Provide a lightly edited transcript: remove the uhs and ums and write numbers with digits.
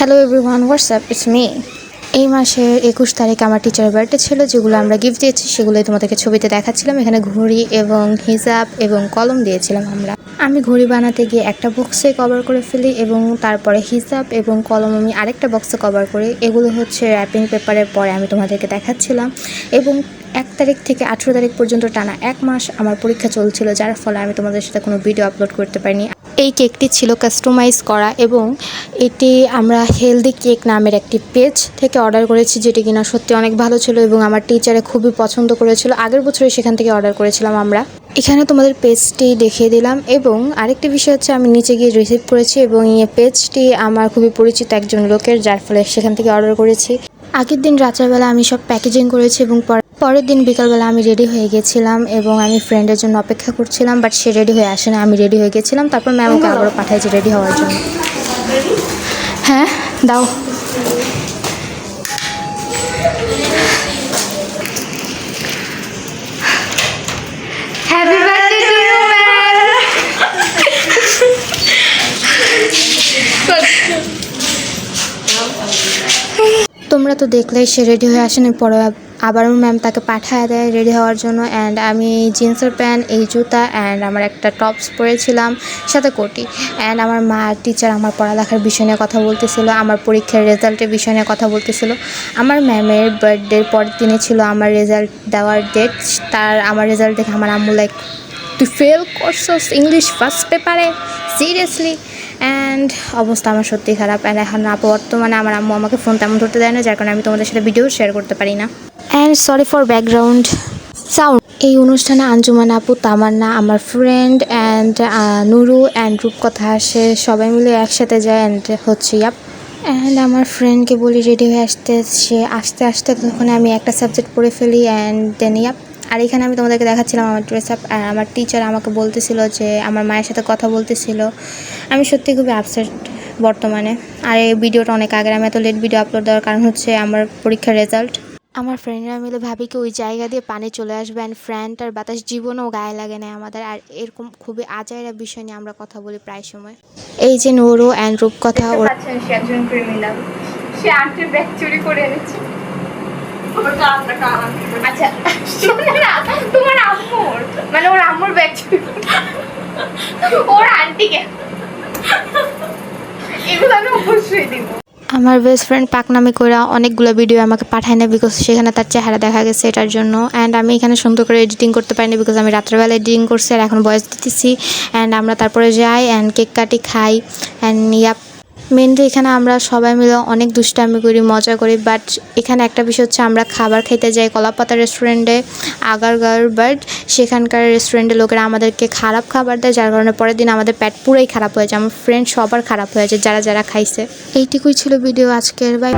Hello everyone, WhatsApp, it's me. এই মাসের 21 তারিখে আমার টিচারের বার্থডে ছিল, যেগুলো আমরা গিফট দিয়েছি সেগুলোই তোমাদেরকে ছবিতে দেখাচ্ছিলাম। এখানে ঘড়ি এবং হিজাব এবং কলম দিয়েছিলাম আমি ঘড়ি বানাতে গিয়ে একটা বক্সে কভার করে ফেলি এবং তারপরে হিজাব এবং কলম আমি আরেকটা বক্সে কভার করি। এগুলো হচ্ছে র্যাপিং পেপারের পরে আমি তোমাদেরকে দেখাচ্ছিলাম। এবং 1 তারিখ থেকে 18 তারিখ পর্যন্ত টানা 1 মাস আমার পরীক্ষা চলছিল, যার ফলে আমি তোমাদের সাথে কোনো ভিডিও আপলোড করতে পারিনি। এই কেকটি ছিল কাস্টমাইজ করা এবং এটি আমরা হেলদি কেক নামের একটি পেজ থেকে অর্ডার করেছি, যেটি কিনা সত্যি অনেক ভালো ছিল এবং আমার টিচারে খুবই পছন্দ করেছিল। আগের বছরই সেখান থেকে অর্ডার করেছিলাম আমরা। এখানে তোমাদের পেজটি দেখিয়ে দিলাম এবং আরেকটি বিষয় হচ্ছে আমি নিচে গিয়ে রিসিভ করেছি এবং এই পেজটি আমার খুবই পরিচিত একজন লোকের, যার ফলে সেখান থেকে অর্ডার করেছি। আগের দিন রাত্রেবেলা আমি সব প্যাকেজিং করেছি এবং পরের দিন বিকালবেলা আমি রেডি হয়ে গেছিলাম এবং আমি ফ্রেন্ডের জন্য অপেক্ষা করছিলাম, বাট সে রেডি হয়ে আসে না। আমি রেডি হয়ে গেছিলাম, তারপর ম্যাম ওকে আবারও পাঠাইছি রেডি হওয়ার জন্য। হ্যাঁ দাও। Happy birthday to you ma'am. তোমরা তো দেখলেই সে রেডি হয়ে আসেনি, পরে আবারও ম্যাম তাকে পাঠায় দেয় রেডি হওয়ার জন্য। অ্যান্ড আমি জিন্সের প্যান্ট, এই জুতা অ্যান্ড আমার একটা টপস পরেছিলাম, সাথে কোটি। অ্যান্ড আমার মা টিচার আমার পড়ালেখার বিষয় নিয়ে কথা বলতেছিল, আমার পরীক্ষার রেজাল্টের বিষয় নিয়ে কথা বলতেছিল। আমার ম্যামের বার্থডের পরের দিনে ছিল আমার রেজাল্ট দেওয়ার ডেট। আমার রেজাল্ট দেখে আমার আম্মু লাইক, তুই ফেল করছস ইংলিশ ফার্স্ট পেপারে, সিরিয়াসলি? অ্যান্ড অবস্থা আমার সত্যি খারাপ। অ্যান্ড এখন বর্তমানে আমার আম্মু আমাকে ফোন তেমন ধরতে দেয় না, যার কারণে আমি তোমাদের সাথে ভিডিও শেয়ার করতে পারি না। And sorry for background sound. এই অনুষ্ঠানে আঞ্জুমান আপু, তামান্না, আমার ফ্রেন্ড অ্যান্ড নুরু অ্যান্ড রূপকথা আসে, সবাই মিলে একসাথে যায়। অ্যান্ড হচ্ছে অ্যান্ড আমার ফ্রেন্ডকে বলি রেডি হয়ে আসতে, সে আস্তে আস্তে তখন আমি একটা সাবজেক্ট পড়ে ফেলি। অ্যান্ড দেন আর এখানে আমি তোমাদেরকে দেখাচ্ছিলাম আমার ড্রেস আপ। আর আমার টিচার আমাকে বলতেছিল যে আমার মায়ের সাথে কথা বলতেছিল। আমি সত্যি খুবই আপসেট বর্তমানে। আর এই ভিডিওটা অনেক আগের, আমি এত লেট ভিডিও আপলোড দেওয়ার কারণ হচ্ছে আমার পরীক্ষার রেজাল্ট। আমার ফ্রেন্ডরা মিলে ভাবি কি ওই জায়গা দিয়ে পানি চলে আসবে, অ্যান্ড ফ্যানটার আর বাতাস জীবনেও গায়ে লাগে না আমাদের। আর এরকম খুবই আজাইরা বিষয় নিয়ে আমরা কথা বলি প্রায় সময়। এই যে নুরু অ্যান্ড রূপকথা, সে একজন ক্রিমিনাল, সে আন্টির ব্যাগ চুরি করে এনেছে। আচ্ছা তোমার আম্মুর, মানে ওর আম্মুর ব্যাগ চুরি ওর আন্টিকে, এগুলো আমি অবশ্যই দিব। আমার বেস্ট ফ্রেন্ড পাকনামি করে অনেকগুলো ভিডিও আমাকে পাঠায় না, বিকজ সেখানে তার চেহারা দেখা গেছে এটার জন্য। অ্যান্ড আমি এখানে সুন্দর করে এডিটিং করতে পারিনি, বিকজ আমি রাত্রেবেলা এডিটিং করছি আর এখন ভয়েস দিতেছি। অ্যান্ড আমরা তারপরে যাই অ্যান্ড কেক কাটি, খাই। অ্যান্ড মেনলি এখানে আমরা সবাই মিলে অনেক দুষ্টামি করি, মজা করি। বাট এখানে একটা বিষয় হচ্ছে, আমরা খাবার খেতে যাই কলাপাতা রেস্টুরেন্টে আগারগার, বাট সেখানকার রেস্টুরেন্টের লোকেরা আমাদেরকে খারাপ খাবার দেয়, যার কারণে পরের দিন আমাদের পেট পুরোই খারাপ হয়ে যায়। আমার ফ্রেন্ড সবার খারাপ হয়ে যায়, যারা যারা খাইছে। এইটুকুই ছিল ভিডিও আজকের। বাই।